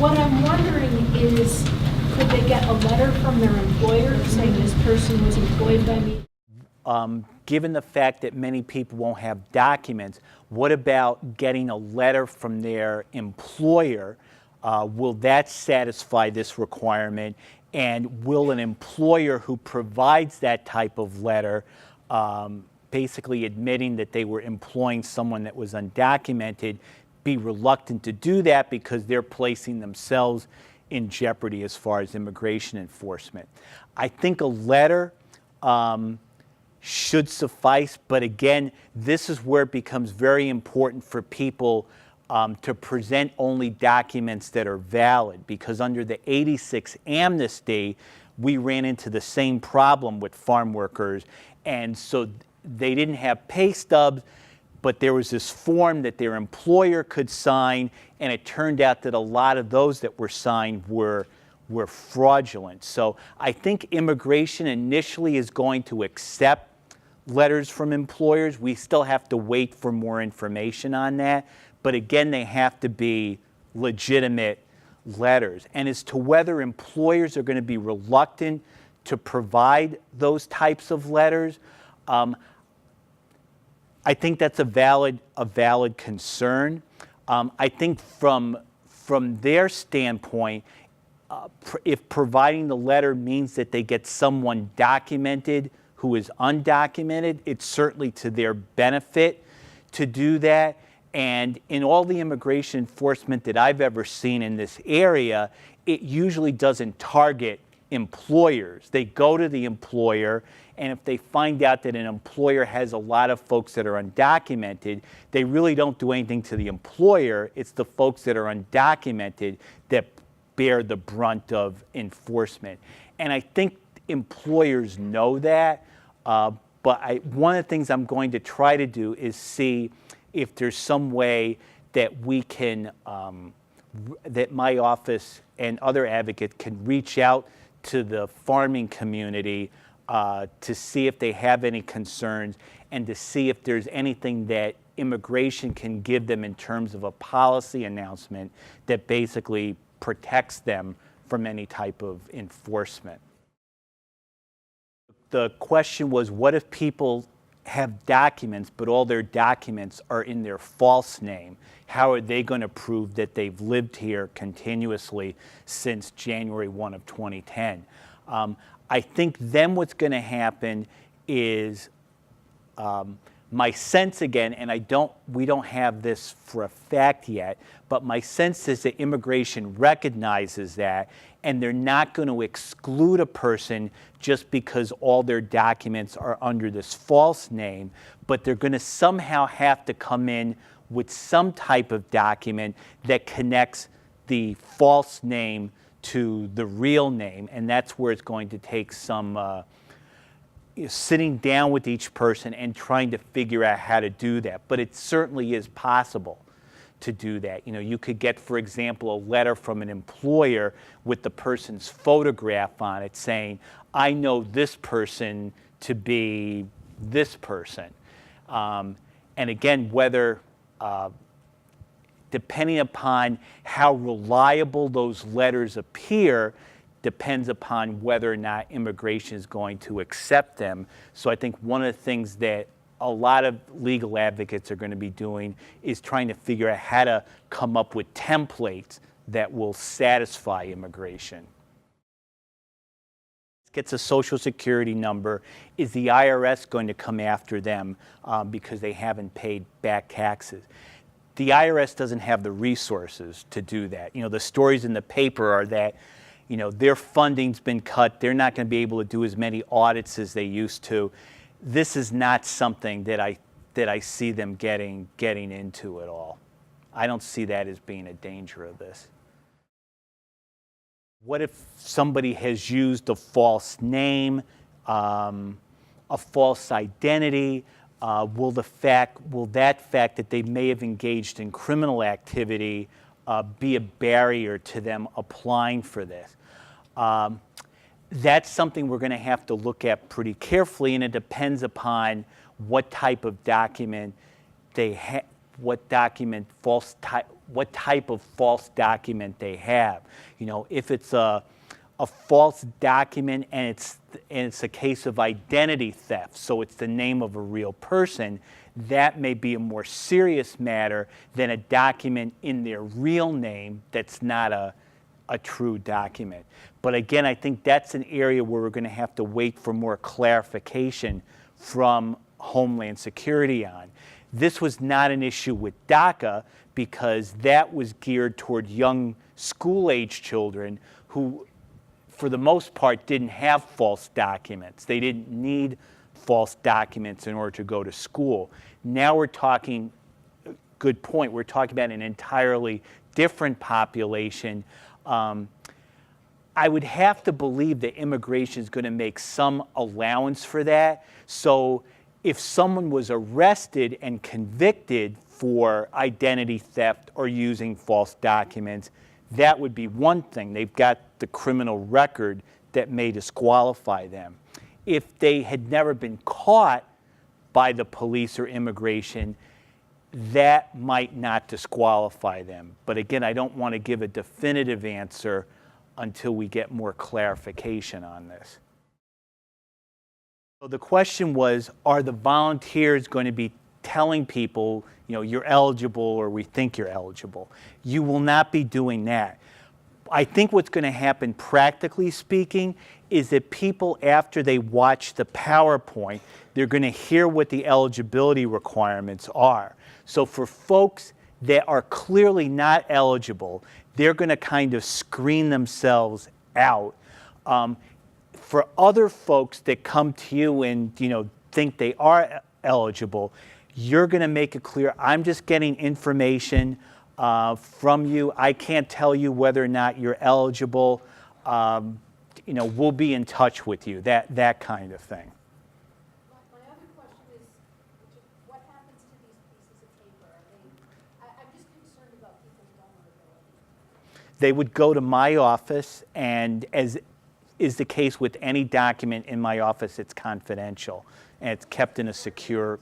what I'm wondering is, could they get a letter from their employer saying this person was employed by me? Given the fact that many people won't have documents, what about getting a letter from their employer? Will that satisfy this requirement? And will an employer who provides that type of letter, basically admitting that they were employing someone that was undocumented, be reluctant to do that because they're placing themselves in jeopardy as far as immigration enforcement? I think a letter should suffice, but again, this is where it becomes very important for people to present only documents that are valid, because under the '86 amnesty, we ran into the same problem with farm workers, and so they didn't have pay stubs, but there was this form that their employer could sign, and it turned out that a lot of those that were signed were fraudulent. So I think immigration initially is going to accept letters from employers. We still have to wait for more information on that. But again, they have to be legitimate letters. And as to whether employers are going to be reluctant to provide those types of letters, I think that's a valid concern. I think from their standpoint, if providing the letter means that they get someone documented who is undocumented, it's certainly to their benefit to do that. And in all the immigration enforcement that I've ever seen in this area, it usually doesn't target employers. They go to the employer, and if they find out that an employer has a lot of folks that are undocumented, they really don't do anything to the employer. It's the folks that are undocumented that bear the brunt of enforcement. And I think employers know that, but one of the things I'm going to try to do is see if there's some way that we can, that my office and other advocates can reach out to the farming community to see if they have any concerns and to see if there's anything that immigration can give them in terms of a policy announcement that basically protects them from any type of enforcement. The question was, what if people have documents, but all their documents are in their false name? How are they going to prove that they've lived here continuously since January 1 of 2010? I think then what's going to happen is my sense again, and we don't have this for a fact yet, but my sense is that immigration recognizes that, and they're not going to exclude a person just because all their documents are under this false name, but they're going to somehow have to come in with some type of document that connects the false name to the real name, and that's where it's going to take some sitting down with each person and trying to figure out how to do that. But it certainly is possible to do that. You know, you could get, for example, a letter from an employer with the person's photograph on it saying, I know this person to be this person. And again, whether, depending upon how reliable those letters appear, depends upon whether or not immigration is going to accept them. So I think one of the things that a lot of legal advocates are going to be doing is trying to figure out how to come up with templates that will satisfy immigration. Gets a Social Security number. Is the IRS going to come after them because they haven't paid back taxes? The IRS doesn't have the resources to do that. You know, the stories in the paper are that, you know, their funding's been cut. They're not going to be able to do as many audits as they used to. This is not something that I see them getting into at all. I don't see that as being a danger of this. What if somebody has used a false name, a false identity? Will that fact that they may have engaged in criminal activity be a barrier to them applying for this? That's something we're going to have to look at pretty carefully, and it depends upon what type of document they what document what type of false document they have. You know, if it's a false document and it's a case of identity theft, so it's the name of a real person, that may be a more serious matter than a document in their real name that's not a true document. But again, I think that's an area where we're going to have to wait for more clarification from Homeland Security on. This was not an issue with DACA because that was geared toward young school-age children who, for the most part, didn't have false documents. They didn't need false documents in order to go to school. Now we're talking, good point, we're talking about an entirely different population. I would have to believe that immigration is going to make some allowance for that. So if someone was arrested and convicted for identity theft or using false documents, that would be one thing. They've got the criminal record that may disqualify them. If they had never been caught by the police or immigration, that might not disqualify them. But again, I don't want to give a definitive answer until we get more clarification on this. So the question was, are the volunteers going to be telling people, you know, you're eligible or we think you're eligible? You will not be doing that. I think what's going to happen, practically speaking, is that people, after they watch the PowerPoint, they're going to hear what the eligibility requirements are. So for folks that are clearly not eligible, they're going to kind of screen themselves out. For other folks that come to you and, you know, think they are eligible, you're going to make it clear, I'm just getting information from you. I can't tell you whether or not you're eligible. You know, we'll be in touch with you, that kind of thing. My other question is, what happens to these pieces of paper? I'm just concerned about people's vulnerability. They would go to my office, and as is the case with any document in my office, it's confidential and it's kept in a secure